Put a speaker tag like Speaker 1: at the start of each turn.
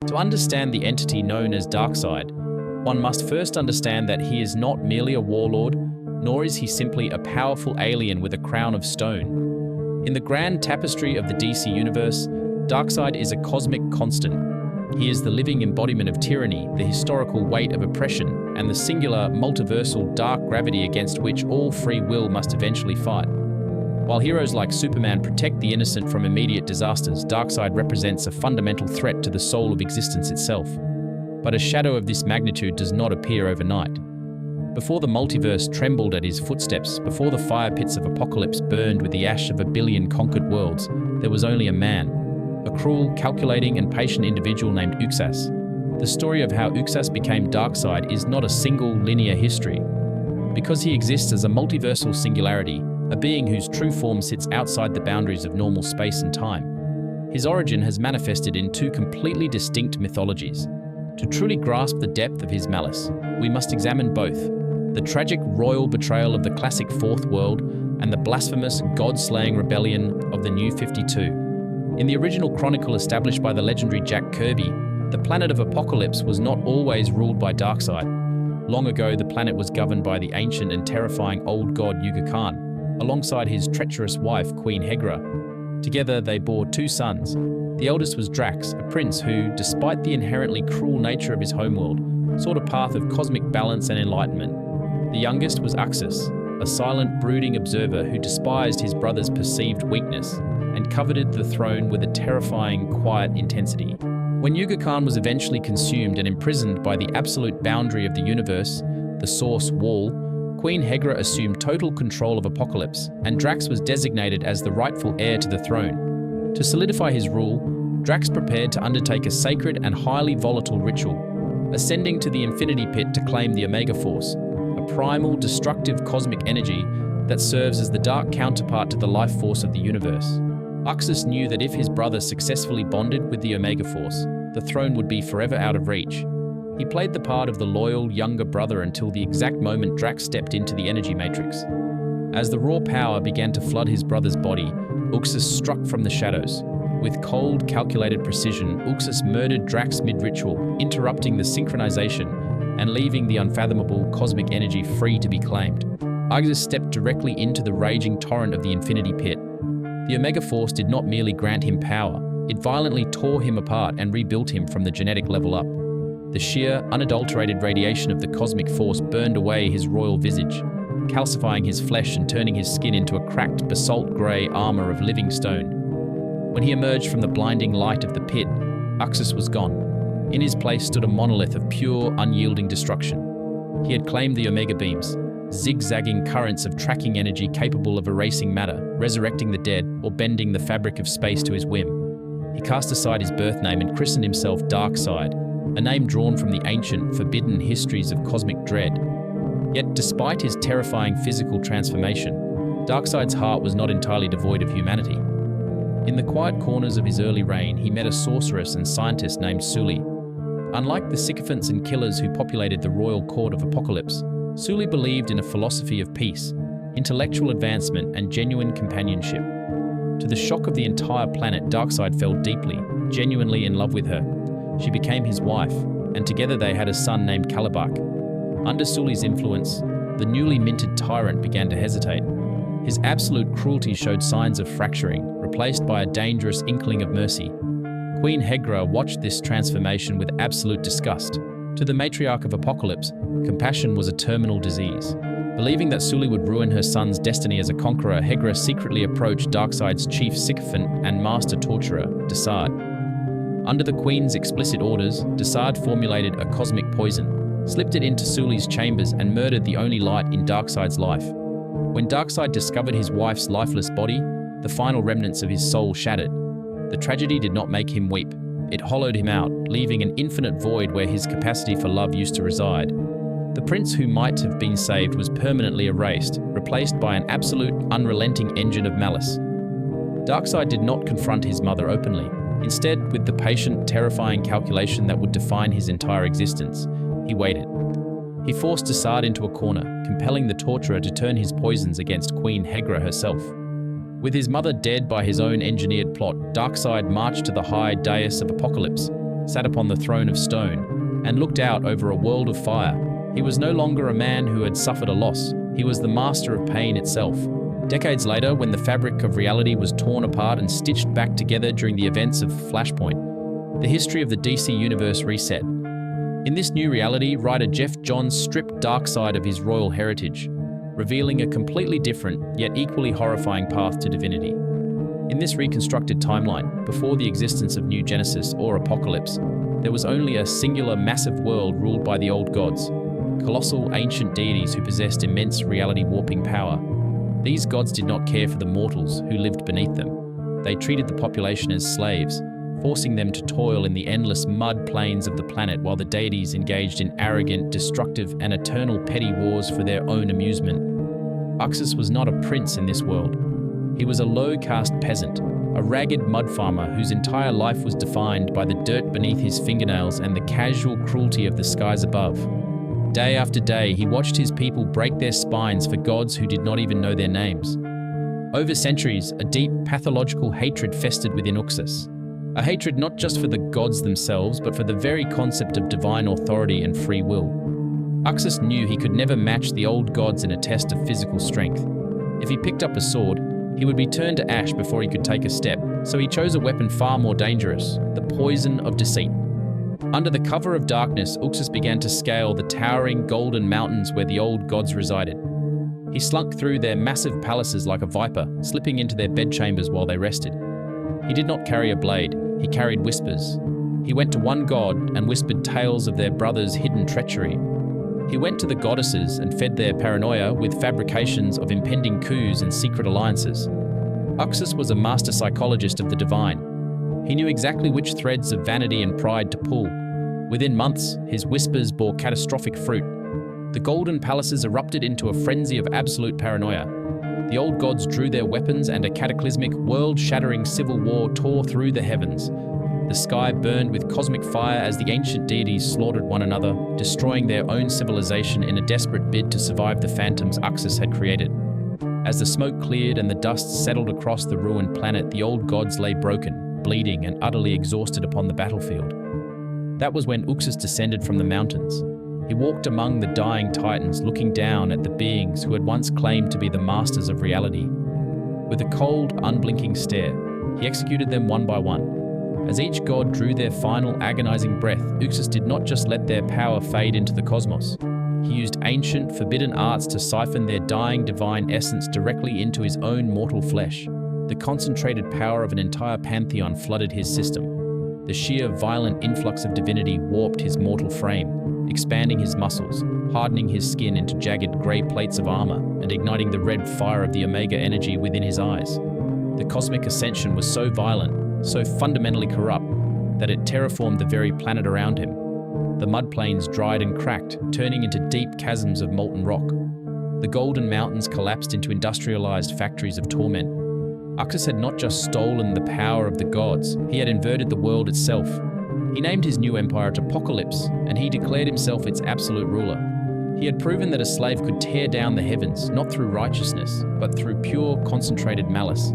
Speaker 1: To understand the entity known as Darkseid, one must first understand that he is not merely a warlord, nor is he simply a powerful alien with a crown of stone. In the grand tapestry of the DC universe, Darkseid is a cosmic constant. He is the living embodiment of tyranny, the historical weight of oppression, and the singular, multiversal dark gravity against which all free will must eventually fight. While heroes like Superman protect the innocent from immediate disasters, Darkseid represents a fundamental threat to the soul of existence itself. But a shadow of this magnitude does not appear overnight. Before the multiverse trembled at his footsteps, before the fire pits of Apokolips burned with the ash of 1 billion conquered worlds, there was only a man. A cruel, calculating, and patient individual named Uxas. The story of how Uxas became Darkseid is not a single, linear history. Because he exists as a multiversal singularity, a being whose true form sits outside the boundaries of normal space and time, his origin has manifested in 2 completely distinct mythologies. To truly grasp the depth of his malice, we must examine both: the tragic royal betrayal of the classic Fourth World and the blasphemous, god-slaying rebellion of the New 52. In the original chronicle established by the legendary Jack Kirby, the planet of Apokolips was not always ruled by Darkseid. Long ago, the planet was governed by the ancient and terrifying old god Yuga Khan, alongside his treacherous wife, Queen Hegra. Together, they bore 2 sons. The eldest was Drax, a prince who, despite the inherently cruel nature of his homeworld, sought a path of cosmic balance and enlightenment. The youngest was Uxas, a silent, brooding observer who despised his brother's perceived weakness and coveted the throne with a terrifying, quiet intensity. When Yuga Khan was eventually consumed and imprisoned by the absolute boundary of the universe, the Source Wall, Queen Hegra assumed total control of Apokolips, and Drax was designated as the rightful heir to the throne. To solidify his rule, Drax prepared to undertake a sacred and highly volatile ritual, ascending to the Infinity Pit to claim the Omega Force, a primal, destructive cosmic energy that serves as the dark counterpart to the life force of the universe. Uxas knew that if his brother successfully bonded with the Omega Force, the throne would be forever out of reach. He played the part of the loyal, younger brother until the exact moment Drax stepped into the energy matrix. As the raw power began to flood his brother's body, Uxas struck from the shadows. With cold, calculated precision, Uxas murdered Drax mid-ritual, interrupting the synchronization and leaving the unfathomable cosmic energy free to be claimed. Uxas stepped directly into the raging torrent of the Infinity Pit. The Omega Force did not merely grant him power, it violently tore him apart and rebuilt him from the genetic level up. The sheer, unadulterated radiation of the cosmic force burned away his royal visage, calcifying his flesh and turning his skin into a cracked basalt-grey armor of living stone. When he emerged from the blinding light of the pit, Uxas was gone. In his place stood a monolith of pure, unyielding destruction. He had claimed the Omega Beams, zigzagging currents of tracking energy capable of erasing matter, resurrecting the dead, or bending the fabric of space to his whim. He cast aside his birth name and christened himself Darkseid, a name drawn from the ancient, forbidden histories of cosmic dread. Yet, despite his terrifying physical transformation, Darkseid's heart was not entirely devoid of humanity. In the quiet corners of his early reign, he met a sorceress and scientist named Suli. Unlike the sycophants and killers who populated the royal court of Apokolips, Suli believed in a philosophy of peace, intellectual advancement, and genuine companionship. To the shock of the entire planet, Darkseid fell deeply, genuinely in love with her. She became his wife, and together they had a son named Kalibak. Under Suli's influence, the newly minted tyrant began to hesitate. His absolute cruelty showed signs of fracturing, replaced by a dangerous inkling of mercy. Queen Hegra watched this transformation with absolute disgust. To the matriarch of Apokolips, compassion was a terminal disease. Believing that Suli would ruin her son's destiny as a conqueror, Hegra secretly approached Darkseid's chief sycophant and master torturer, Darkseid. Under the Queen's explicit orders, Darkseid formulated a cosmic poison, slipped it into Suli's chambers, and murdered the only light in Darkseid's life. When Darkseid discovered his wife's lifeless body, the final remnants of his soul shattered. The tragedy did not make him weep. It hollowed him out, leaving an infinite void where his capacity for love used to reside. The prince who might have been saved was permanently erased, replaced by an absolute, unrelenting engine of malice. Darkseid did not confront his mother openly. Instead, with the patient, terrifying calculation that would define his entire existence, he waited. He forced Darkseid into a corner, compelling the torturer to turn his poisons against Queen Hegra herself. With his mother dead by his own engineered plot, Darkseid marched to the high dais of Apokolips, sat upon the throne of stone, and looked out over a world of fire. He was no longer a man who had suffered a loss. He was the master of pain itself. Decades later, when the fabric of reality was torn apart and stitched back together during the events of Flashpoint, the history of the DC Universe reset. In this new reality, writer Geoff Johns stripped Darkseid of his royal heritage, revealing a completely different, yet equally horrifying path to divinity. In this reconstructed timeline, before the existence of New Genesis or Apokolips, there was only a singular massive world ruled by the old gods, colossal ancient deities who possessed immense reality-warping power. These gods did not care for the mortals who lived beneath them. They treated the population as slaves, forcing them to toil in the endless mud plains of the planet while the deities engaged in arrogant, destructive, and eternal petty wars for their own amusement. Uxas was not a prince in this world. He was a low-caste peasant, a ragged mud farmer whose entire life was defined by the dirt beneath his fingernails and the casual cruelty of the skies above. Day after day, he watched his people break their spines for gods who did not even know their names. Over centuries, a deep, pathological hatred festered within Uxas. A hatred not just for the gods themselves, but for the very concept of divine authority and free will. Uxas knew he could never match the old gods in a test of physical strength. If he picked up a sword, he would be turned to ash before he could take a step, so he chose a weapon far more dangerous, the poison of deceit. Under the cover of darkness, Uxas began to scale the towering golden mountains where the old gods resided. He slunk through their massive palaces like a viper, slipping into their bedchambers while they rested. He did not carry a blade, he carried whispers. He went to one god and whispered tales of their brothers' hidden treachery. He went to the goddesses and fed their paranoia with fabrications of impending coups and secret alliances. Uxas was a master psychologist of the divine. He knew exactly which threads of vanity and pride to pull. Within months, his whispers bore catastrophic fruit. The golden palaces erupted into a frenzy of absolute paranoia. The old gods drew their weapons and a cataclysmic, world-shattering civil war tore through the heavens. The sky burned with cosmic fire as the ancient deities slaughtered one another, destroying their own civilization in a desperate bid to survive the phantoms Uxas had created. As the smoke cleared and the dust settled across the ruined planet, the old gods lay broken, bleeding, and utterly exhausted upon the battlefield. That was when Uxas descended from the mountains. He walked among the dying titans, looking down at the beings who had once claimed to be the masters of reality. With a cold, unblinking stare, he executed them one by one. As each god drew their final agonizing breath, Uxas did not just let their power fade into the cosmos. He used ancient, forbidden arts to siphon their dying divine essence directly into his own mortal flesh. The concentrated power of an entire pantheon flooded his system. The sheer, violent influx of divinity warped his mortal frame, expanding his muscles, hardening his skin into jagged grey plates of armor, and igniting the red fire of the Omega energy within his eyes. The cosmic ascension was so violent, so fundamentally corrupt, that it terraformed the very planet around him. The mud plains dried and cracked, turning into deep chasms of molten rock. The golden mountains collapsed into industrialized factories of torment. Uxas had not just stolen the power of the gods, he had inverted the world itself. He named his new empire Apokolips, and he declared himself its absolute ruler. He had proven that a slave could tear down the heavens, not through righteousness, but through pure, concentrated malice.